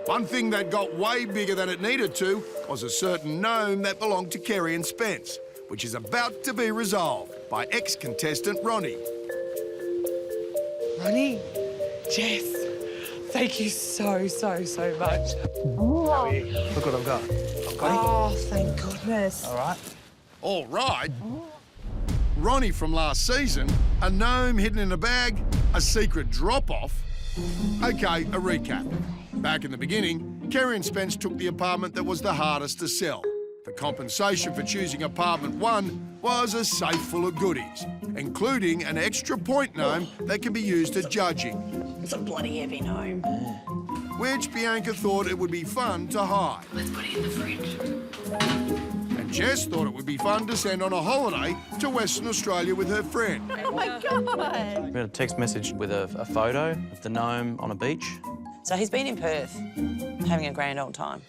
One thing that got way bigger than it needed to was a certain gnome that belonged to Kerry and Spence, which is about to be resolved by ex-contestant Ronnie. Ronnie, Jess, thank you so much. How are you? Look what I've got. I've got him. Oh, thank goodness. All right. All right. Ronnie from last season, a gnome hidden in a bag, a secret drop-off. OK, a recap. Back in the beginning, Kerry and Spence took the apartment that was the hardest to sell. The compensation for choosing apartment 1 was a safe full of goodies, including an extra point gnome that can be used at judging. It's a bloody heavy gnome. Which Bianca thought it would be fun to hide. Let's put it in the fridge. And Jess thought it would be fun to send on a holiday to Western Australia with her friend. Oh, my God. We had a text message with a photo of the gnome on a beach. So he's been in Perth, having a grand old time.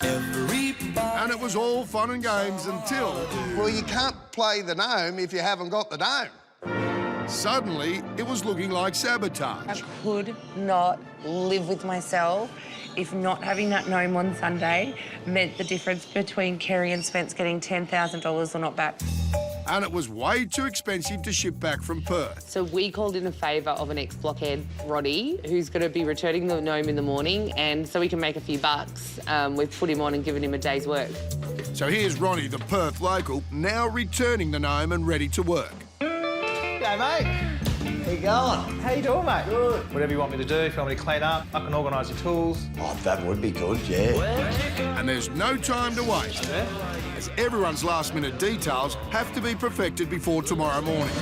And it was all fun and games until... Well, you can't play the gnome if you haven't got the gnome. Suddenly, it was looking like sabotage. I could not live with myself if not having that gnome on Sunday meant the difference between Kerry and Spence getting $10,000 or not back. And it was way too expensive to ship back from Perth. So we called in a favour of an ex-blockhead, Ronnie, who's going to be returning the gnome in the morning, and so we can make a few bucks, we've put him on and given him a day's work. So here's Ronnie, the Perth local, now returning the gnome and ready to work. G'day, mate. How you going? How you doing, mate? Good. Whatever you want me to do, if you want me to clean up, I can organise your tools. Oh, that would be good, yeah. And there's no time to waste, as everyone's last-minute details have to be perfected before tomorrow morning.